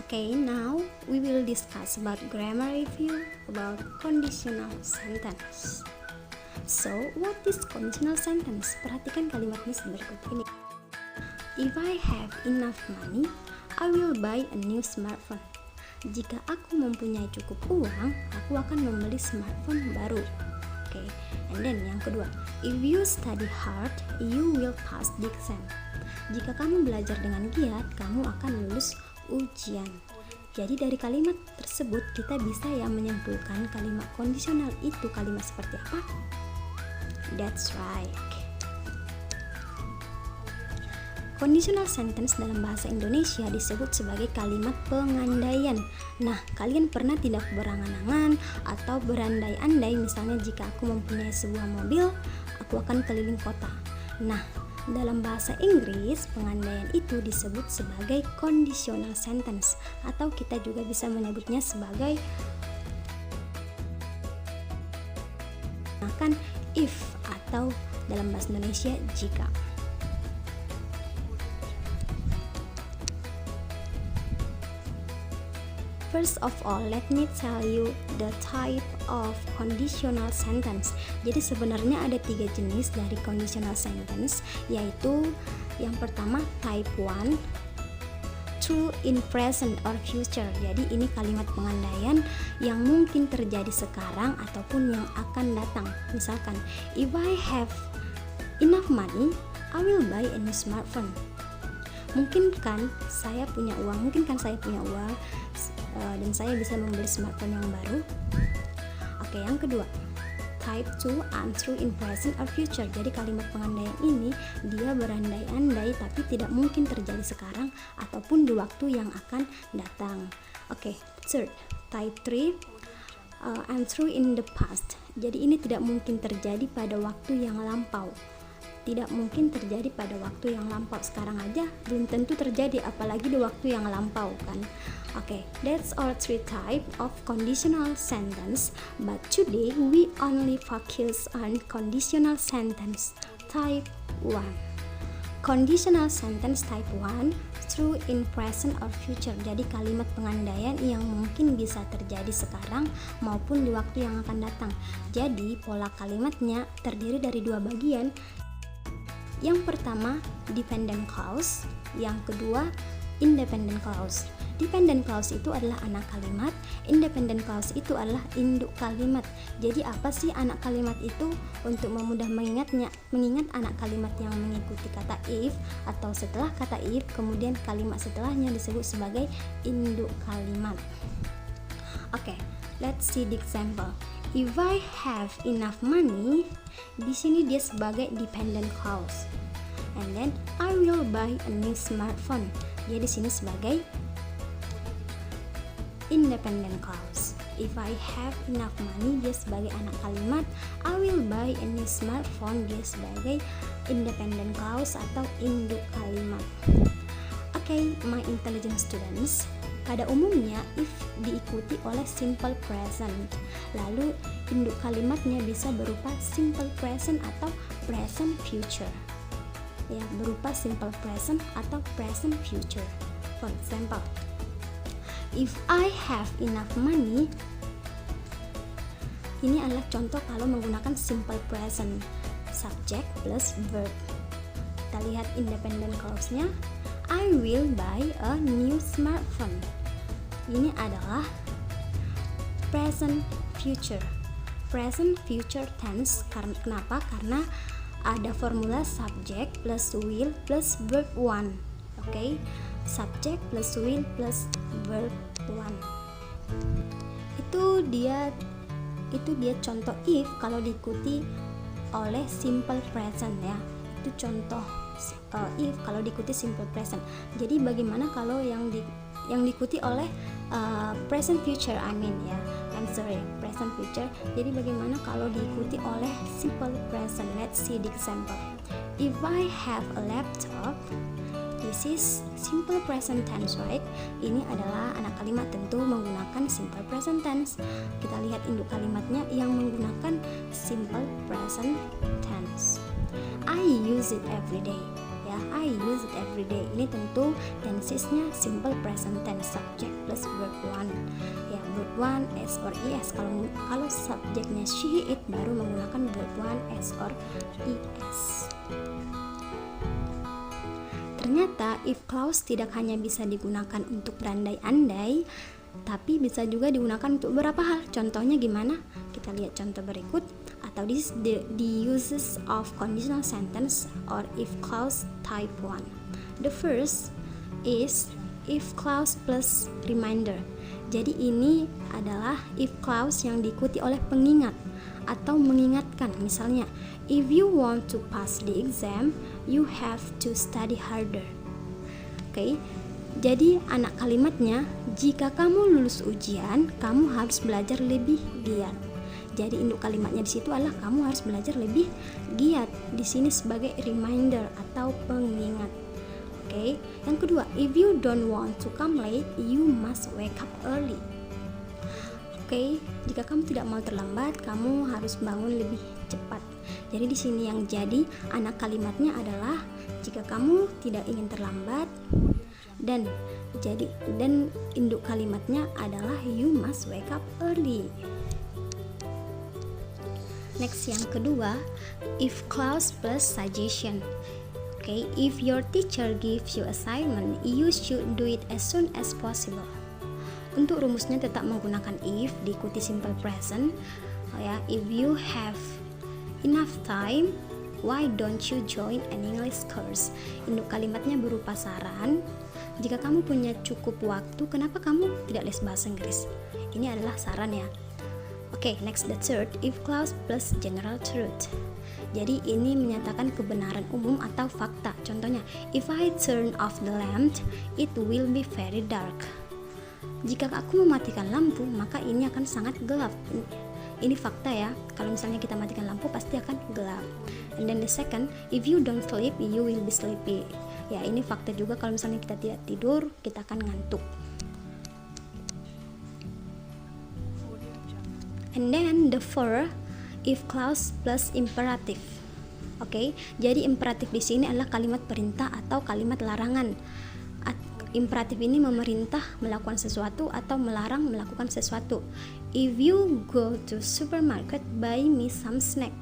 Okay, now we will discuss about grammar review about conditional sentence. So, what is conditional sentence? Perhatikan kalimatnya berikut ini. If I have enough money, I will buy a new smartphone. Jika aku mempunyai cukup uang, aku akan membeli smartphone baru. Okay, and then yang kedua, if you study hard, you will pass the exam. Jika kamu belajar dengan giat, kamu akan lulus ujian. Jadi dari kalimat tersebut kita bisa menyimpulkan kalimat kondisional itu kalimat seperti apa? That's right. Conditional sentence dalam bahasa Indonesia disebut sebagai kalimat pengandaian. Nah, kalian pernah tidak berangan-angan atau berandai-andai, misalnya jika aku mempunyai sebuah mobil, aku akan keliling kota. Nah, dalam bahasa Inggris, pengandaian itu disebut sebagai conditional sentence, atau kita juga bisa menyebutnya sebagai akan if, atau dalam bahasa Indonesia jika. First of all, let me tell you the type of conditional sentence. Jadi sebenarnya ada 3 jenis dari conditional sentence, yaitu yang pertama type 1, true in present or future. Jadi ini kalimat pengandaian yang mungkin terjadi sekarang ataupun yang akan datang. Misalkan, if I have enough money, I will buy a new smartphone. Mungkin kan saya punya uang dan saya bisa membeli smartphone yang baru. Oke, yang kedua, type 2 untrue in present or future. Jadi kalimat pengandaian ini dia berandai-andai tapi tidak mungkin terjadi sekarang ataupun di waktu yang akan datang. Oke, third, type 3 untrue in the past. Jadi ini tidak mungkin terjadi pada waktu yang lampau. Tidak mungkin terjadi pada waktu yang lampau. Sekarang aja belum tentu terjadi, apalagi di waktu yang lampau kan. Okay, that's our 3 type of conditional sentence, but today we only focus on conditional sentence type 1. Conditional sentence type 1, true in present or future. Jadi kalimat pengandaian yang mungkin bisa terjadi sekarang maupun di waktu yang akan datang. Jadi pola kalimatnya terdiri dari 2 bagian. Yang pertama, dependent clause. Yang kedua, independent clause. Dependent clause itu adalah anak kalimat, independent clause itu adalah induk kalimat. Jadi apa sih anak kalimat itu? Untuk memudah mengingat anak kalimat yang mengikuti kata if atau setelah kata if, kemudian kalimat setelahnya disebut sebagai induk kalimat. Oke, let's see the example. If I have enough money, di sini dia sebagai dependent clause. And then I will buy a new smartphone. Dia di sini sebagai independent clause. If I have enough money, dia sebagai anak kalimat. I will buy a new smartphone, dia sebagai independent clause atau induk kalimat. Okay, my intelligent students, pada umumnya if diikuti oleh simple present, lalu induk kalimatnya bisa berupa simple present atau present future. Ya, berupa simple present atau present future. For example, if I have enough money, ini adalah contoh kalau menggunakan simple present, subject plus verb. Kita lihat independent clause-nya, I will buy a new smartphone. Ini adalah present future tense. Kenapa? Karena ada formula subject plus will plus verb 1. Oke, subject plus will plus verb 1. Itu dia contoh if kalau diikuti oleh simple present ya. Itu contoh if kalau diikuti simple present. Jadi bagaimana kalau yang diikuti oleh present future, present future. Jadi bagaimana kalau diikuti oleh simple present? Let's see the example. If I have a laptop, this is simple present tense, right? Ini adalah anak kalimat, tentu menggunakan simple present tense. Kita lihat induk kalimatnya yang menggunakan simple present tense. I use it every day. Ya, I use it every day. Ini tentu tensesnya simple present tense, subject plus verb one. Ya, verb one s or es. Kalau subjeknya she it baru menggunakan verb one s or es. Ternyata if clause tidak hanya bisa digunakan untuk berandai-andai, tapi bisa juga digunakan untuk beberapa hal. Contohnya gimana? Kita lihat contoh berikut. Atau this the uses of conditional sentence or if clause type 1. The first is if clause plus reminder. Jadi ini adalah if clause yang diikuti oleh pengingat atau mengingatkan. Misalnya, if you want to pass the exam, you have to study harder. Oke. Jadi anak kalimatnya, jika kamu lulus ujian, kamu harus belajar lebih giat. Jadi induk kalimatnya di situ adalah kamu harus belajar lebih giat. Di sini sebagai reminder atau pengingat. Oke. Yang kedua, if you don't want to come late, you must wake up early. Oke. Jika kamu tidak mau terlambat, kamu harus bangun lebih cepat. Jadi di sini yang jadi anak kalimatnya adalah jika kamu tidak ingin terlambat, dan induk kalimatnya adalah you must wake up early. Next, yang kedua, if clause plus suggestion. Okay, if your teacher gives you assignment, you should do it as soon as possible. Untuk rumusnya tetap menggunakan if, diikuti simple present. Ya, if you have enough time, why don't you join an English course? Induk kalimatnya berupa saran. Jika kamu punya cukup waktu, kenapa kamu tidak les bahasa Inggris? Ini adalah saran ya. Oke, next, the third, if clause plus general truth. Jadi ini menyatakan kebenaran umum atau fakta. Contohnya, if I turn off the lamp, it will be very dark. Jika aku mematikan lampu, maka ini akan sangat gelap. Ini fakta ya. Kalau misalnya kita matikan lampu, pasti akan gelap. And then the second, if you don't sleep, you will be sleepy. Ya, ini fakta juga. Kalau misalnya kita tidak tidur, kita akan ngantuk. And then the fourth, if clause plus imperative. Oke, jadi imperatif di sini adalah kalimat perintah atau kalimat larangan. Imperatif ini memerintah melakukan sesuatu atau melarang melakukan sesuatu. If you go to supermarket, buy me some snack.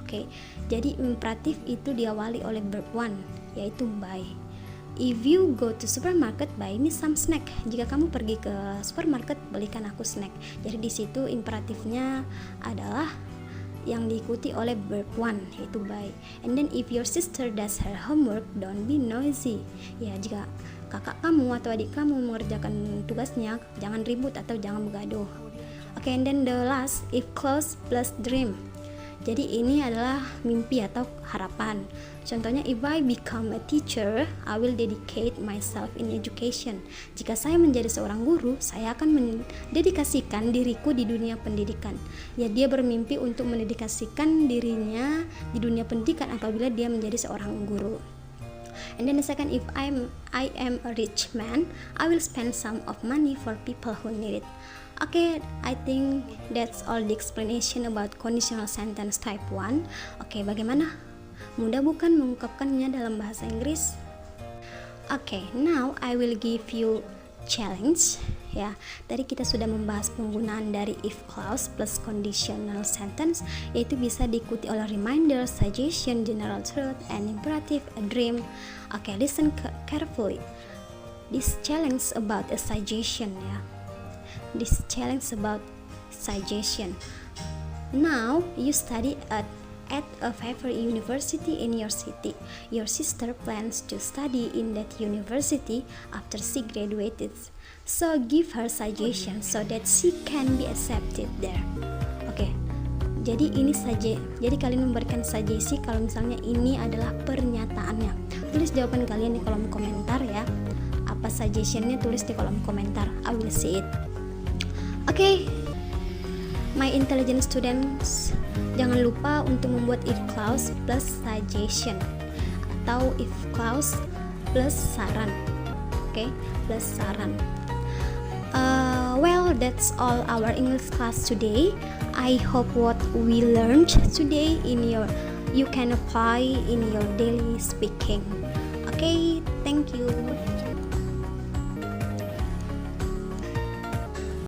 Oke, jadi imperatif itu diawali oleh verb one, yaitu buy. If you go to supermarket, buy me some snack. Jika kamu pergi ke supermarket, belikan aku snack. Jadi di situ imperatifnya adalah yang diikuti oleh verb one, yaitu buy. And then if your sister does her homework, don't be noisy. Ya, jika kakak kamu atau adik kamu mengerjakan tugasnya, jangan ribut atau jangan bergaduh. Oke, and then the last, if clause plus dream. Jadi ini adalah mimpi atau harapan. Contohnya, if I become a teacher, I will dedicate myself in education. Jika saya menjadi seorang guru, saya akan mendedikasikan diriku di dunia pendidikan. Ya, dia bermimpi untuk mendedikasikan dirinya di dunia pendidikan apabila dia menjadi seorang guru. And then the second, if I am a rich man, I will spend some of money for people who need it. Okay, I think that's all the explanation about conditional sentence type 1. Oke, bagaimana? Mudah bukan mengungkapkannya dalam bahasa Inggris? Oke, now I will give you challenge. Ya, tadi kita sudah membahas penggunaan dari if clause plus conditional sentence, yaitu bisa diikuti oleh reminder, suggestion, general truth, and imperative, a dream. Oke, listen carefully. This challenge about a suggestion ya. This challenge about suggestion. Now you study at a favorite university in your city. Your sister plans to study in that university after she graduated. So give her suggestion so that she can be accepted there. Oke. Jadi ini saja. Jadi kalian memberikan sugesti kalau misalnya ini adalah pernyataannya. Tulis jawaban kalian di kolom komentar ya. Apa suggestionnya, tulis di kolom komentar. I will see it. Oke, my intelligent students, jangan lupa untuk membuat if clause plus suggestion atau if clause plus saran. Oke, plus saran. Well, that's all our English class today. I hope what we learned today you can apply in your daily speaking. Okay, thank you.